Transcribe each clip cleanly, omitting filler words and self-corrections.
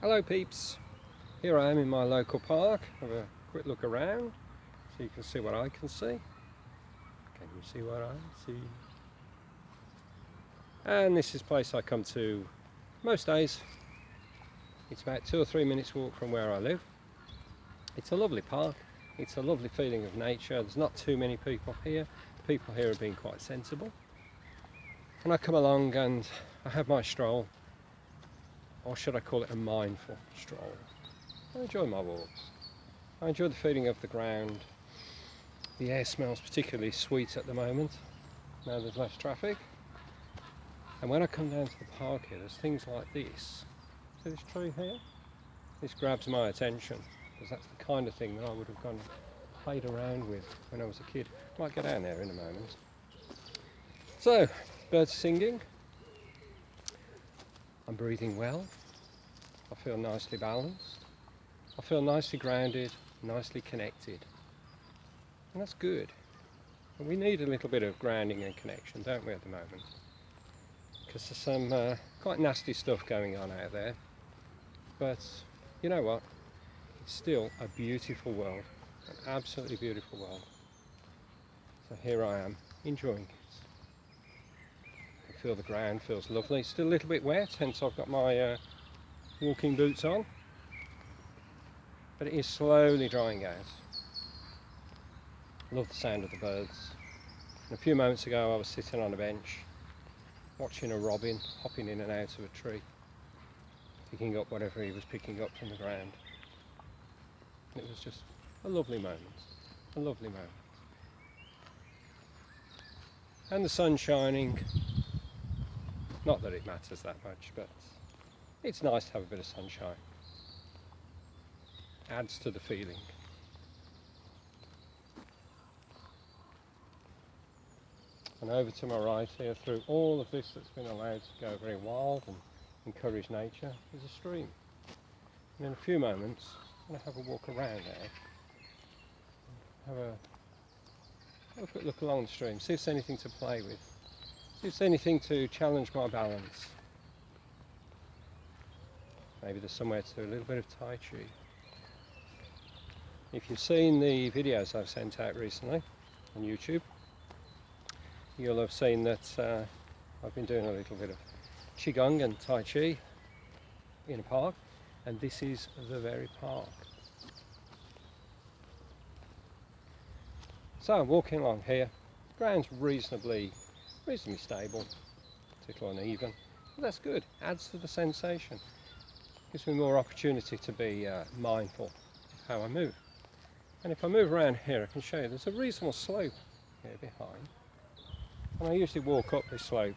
Hello peeps, here I am in my local park. Have a quick look around so you can see what I can see. Can you see what I see? And this is a place I come to most days. It's about 2 or 3 minutes walk from where I live. It's a lovely park, it's a lovely feeling of nature. There's not too many people here. The people here have been quite sensible. And I come along and I have my stroll, or should I call it a mindful stroll. I enjoy my walks. I enjoy the feeling of the ground. The air smells particularly sweet at the moment. Now there's less traffic. And when I come down to the park here, there's things like this. See this tree here? This grabs my attention because that's the kind of thing that I would have gone and played around with when I was a kid. Might go down there in a moment. So, birds singing. I'm breathing well. I feel nicely balanced. I feel nicely grounded, nicely connected. And that's good. And we need a little bit of grounding and connection, don't we, at the moment? Because there's some quite nasty stuff going on out there. But you know what? It's still a beautiful world, an absolutely beautiful world. So here I am, enjoying it. I can feel the ground feels lovely. Still a little bit wet, hence I've got my walking boots on. But it is slowly drying out. Love the sound of the birds. And a few moments ago I was sitting on a bench watching a robin hopping in and out of a tree, picking up whatever he was picking up from the ground. It was just a lovely moment, a lovely moment. And the sun shining, not that it matters that much, but it's nice to have a bit of sunshine. Adds to the feeling. And over to my right here, through all of this that's been allowed to go very wild and encourage nature, is a stream. And in a few moments, I'm going to have a walk around there. Have a quick look along the stream, see if there's anything to play with. See if there's anything to challenge my balance. Maybe there's somewhere to do a little bit of Tai Chi. If you've seen the videos I've sent out recently on YouTube, you'll have seen that I've been doing a little bit of Qigong and Tai Chi in a park, and this is the very park. So I'm walking along here, ground's reasonably stable, a little uneven, but that's good, adds to the sensation, gives me more opportunity to be mindful of how I move. And if I move around here, I can show you there's a reasonable slope here behind. And I usually walk up this slope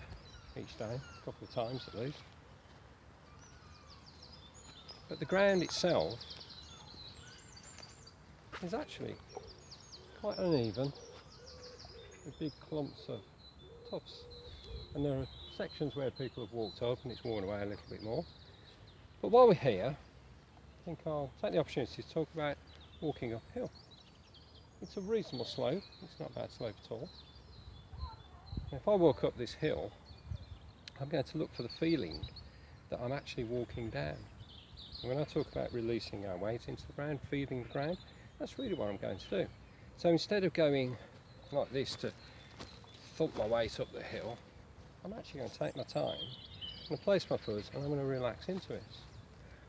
each day, a couple of times at least. But the ground itself is actually quite uneven, with big clumps of tufts. And there are sections where people have walked up and it's worn away a little bit more. But while we're here, I think I'll take the opportunity to talk about walking uphill. It's a reasonable slope, it's not a bad slope at all. If I walk up this hill, I'm going to look for the feeling that I'm actually walking down. And when I talk about releasing our weight into the ground, feeling the ground, that's really what I'm going to do. So instead of going like this to thump my weight up the hill, I'm actually going to take my time, I'm going to place my foot and I'm going to relax into it.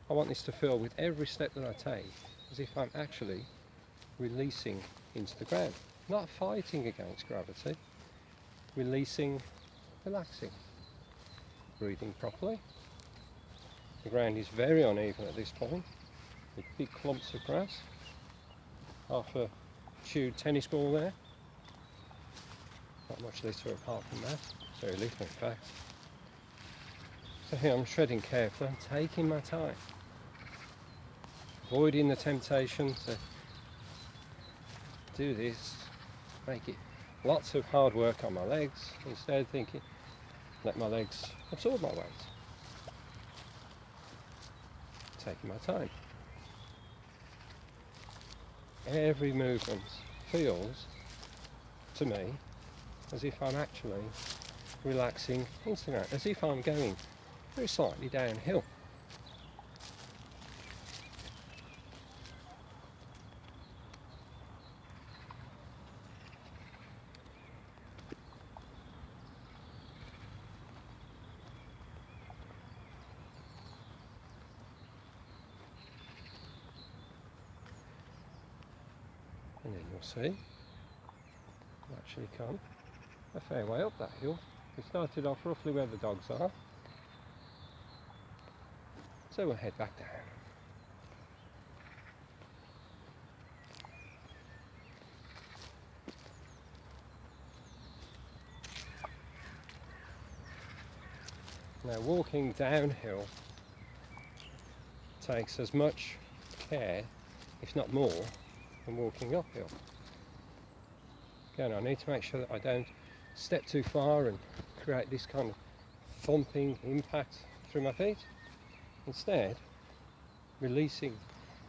I want this to feel with every step that I take as if I'm actually releasing into the ground, not fighting against gravity. Releasing, relaxing, breathing properly. The ground is very uneven at this point, with big clumps of grass. Half a chewed tennis ball there. Not much litter apart from that, very little in fact. So here I'm treading carefully, I'm taking my time, avoiding the temptation to do this, make it lots of hard work on my legs, instead thinking, let my legs absorb my weight. Taking my time. Every movement feels, to me, as if I'm actually relaxing into the ground, as if I'm going very slightly downhill. see, we've actually come a fair way up that hill. We started off roughly where the dogs are, so we'll head back down. Now, walking downhill takes as much care, if not more, than walking uphill. Again, I need to make sure that I don't step too far and create this kind of thumping impact through my feet. Instead, releasing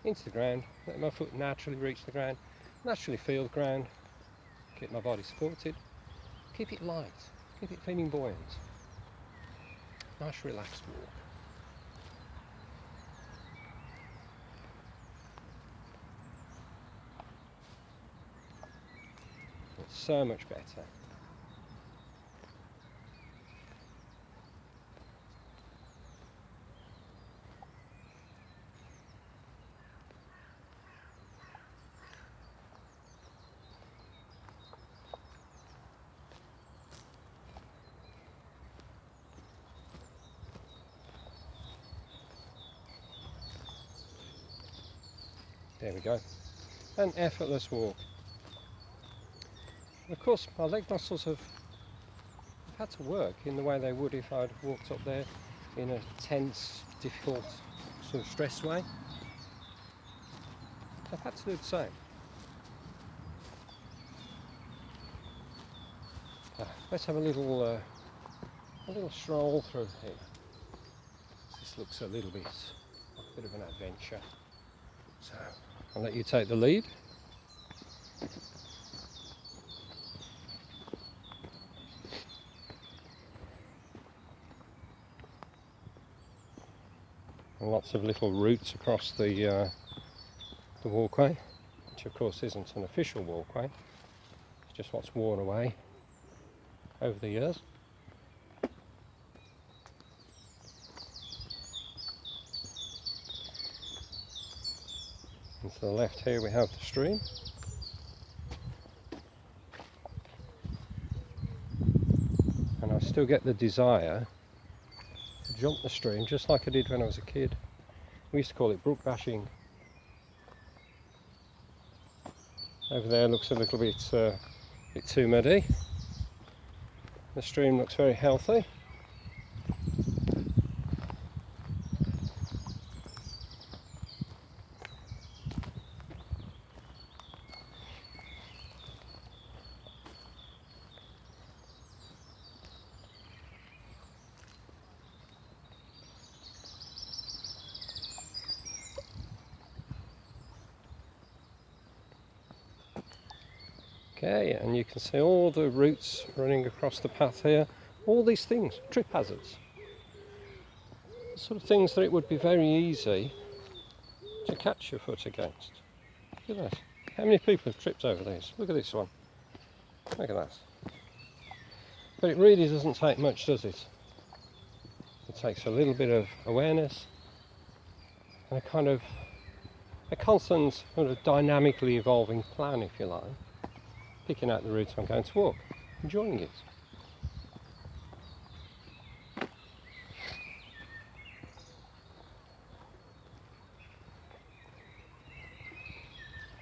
into the ground, let my foot naturally reach the ground, naturally feel the ground, keep my body supported, keep it light, keep it feeling buoyant. Nice relaxed walk. It's so much better. There we go. An effortless walk. Of course, my leg muscles have had to work in the way they would if I'd walked up there in a tense, difficult, sort of stressed way. I've had to do the same. Let's have a little stroll through here. This looks a little bit like a bit of an adventure. So I'll let you take the lead. And lots of little routes across the walkway, which of course isn't an official walkway. It's just what's worn away over the years. And to the left here we have the stream. And I still get the desire to jump the stream just like I did when I was a kid. We used to call it brook bashing. Over there looks a little bit too muddy. The stream looks very healthy. Okay, and you can see all the routes running across the path here. All these things, trip hazards. The sort of things that it would be very easy to catch your foot against. Look at that. How many people have tripped over these? Look at this one. Look at that. But it really doesn't take much, does it? It takes a little bit of awareness and a constant sort of dynamically evolving plan, if you like. Picking out the routes I'm going to walk, enjoying it.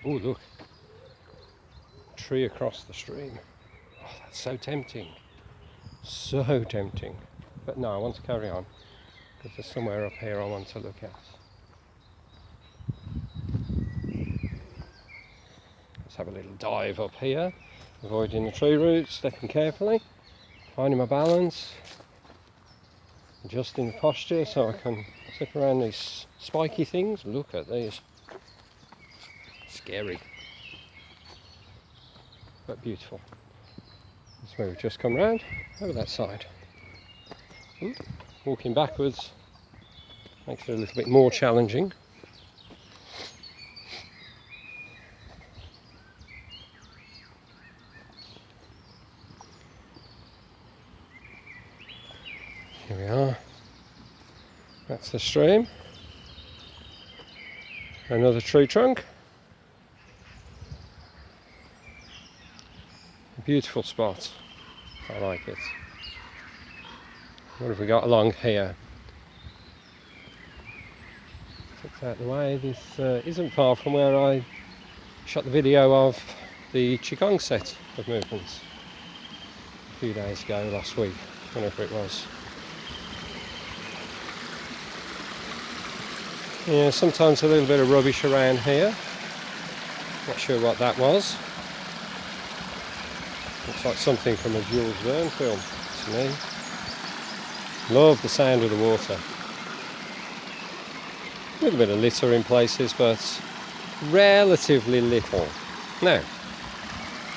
Oh, look. Tree across the stream. Oh, that's so tempting. So tempting. But no, I want to carry on because there's somewhere up here I want to look at. Let's have a little dive up here, avoiding the tree roots, stepping carefully, finding my balance, adjusting the posture so I can slip around these spiky things. Look at these. Scary, but beautiful. That's where we've just come round, over that side. Ooh, walking backwards makes it a little bit more challenging. Here we are. That's the stream. Another tree trunk. Beautiful spot. I like it. What have we got along here? Tucked out the way. This isn't far from where I shot the video of the Qigong set of movements a few days ago, last week, whenever it was. Yeah, sometimes a little bit of rubbish around here. Not sure what that was. Looks like something from a Jules Verne film to me. Love the sound of the water. A little bit of litter in places, but relatively little. Now,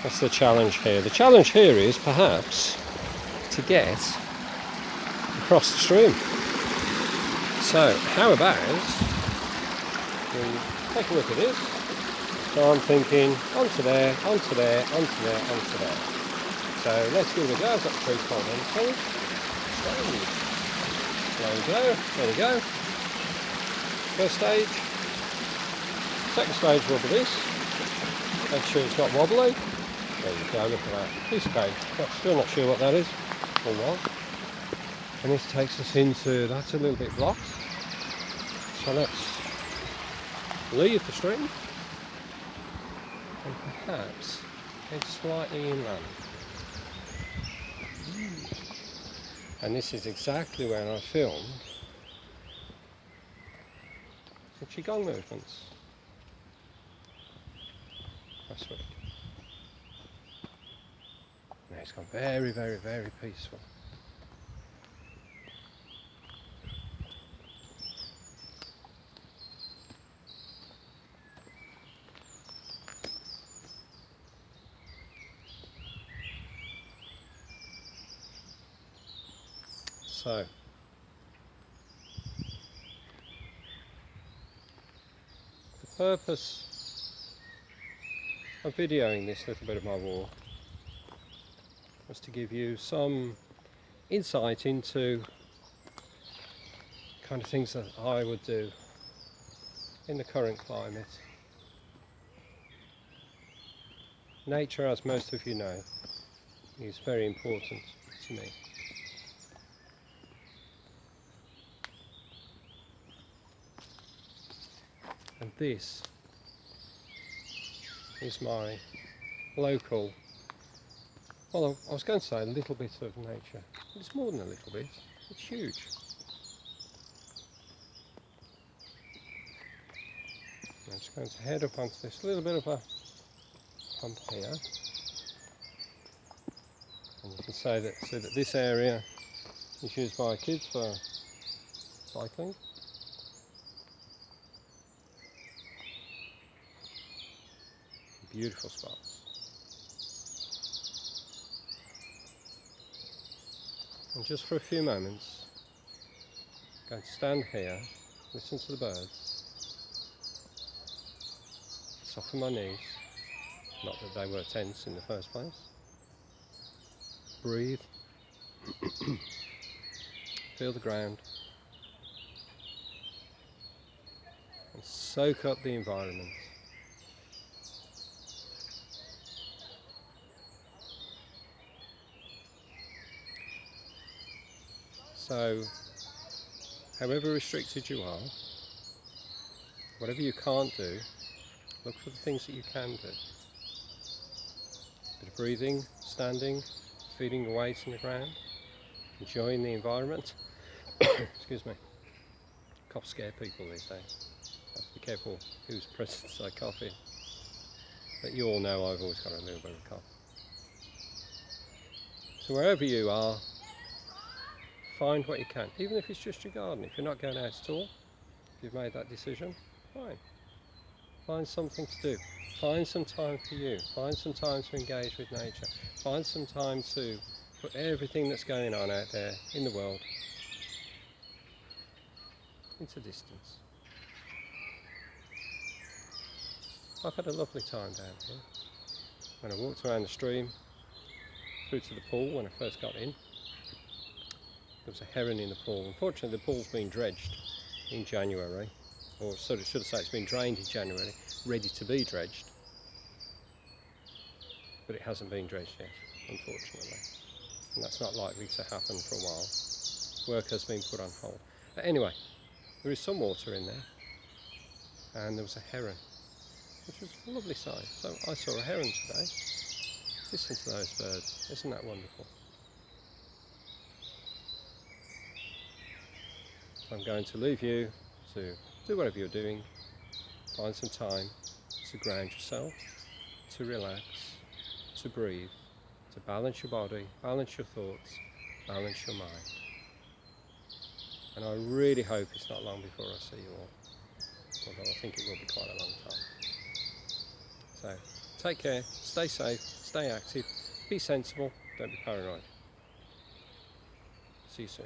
what's the challenge here? The challenge here is perhaps to get across the stream. So, how about we take a look at this? So I'm thinking onto there, onto there, onto there, onto there. So let's give it a go. I've got the 3.1 key. There we go, there we go. First stage. Second stage will be this. Make sure it's not wobbly. There you go, look at that. Piece of cake. Still not sure what that is or what. And this takes us into, that's a little bit blocked. So let's leave the stream and perhaps head slightly inland. And this is exactly where I filmed the Qigong movements last week. Now it's gone very, very, very peaceful. So, the purpose of videoing this little bit of my walk was to give you some insight into kind of things that I would do in the current climate. Nature, as most of you know, is very important to me. And this is my local, well, I was going to say a little bit of nature. It's more than a little bit, it's huge. I'm just going to head up onto this little bit of a hump here. And you can see that this area is used by kids for cycling. Beautiful spots. And just for a few moments, I'm going to stand here, listen to the birds, soften my knees, not that they were tense in the first place, breathe, feel the ground, and soak up the environment. So, however restricted you are, whatever you can't do, look for the things that you can do. A bit of breathing, standing, feeling the weight in the ground, enjoying the environment. Excuse me. Coughs scare people these days. Have to be careful who's present so I cough in. But you all know I've always got a little bit of a cough. So wherever you are, find what you can, even if it's just your garden. If you're not going out at all, if you've made that decision, fine. Find something to do. Find some time for you. Find some time to engage with nature. Find some time to put everything that's going on out there in the world into distance. I've had a lovely time down here. When I walked around the stream, through to the pool when I first got in, there was a heron in the pool. Unfortunately, the pool's been dredged in January, or should I say it's been drained in January, ready to be dredged. but it hasn't been dredged yet, unfortunately. And that's not likely to happen for a while. Work has been put on hold. But anyway, there is some water in there, and there was a heron, which was a lovely sight. So I saw a heron today. Listen to those birds, isn't that wonderful? I'm going to leave you to do whatever you're doing, find some time to ground yourself, to relax, to breathe, to balance your body, balance your thoughts, balance your mind. And I really hope it's not long before I see you all, although I think it will be quite a long time. So take care, stay safe, stay active, be sensible, don't be paranoid. See you soon.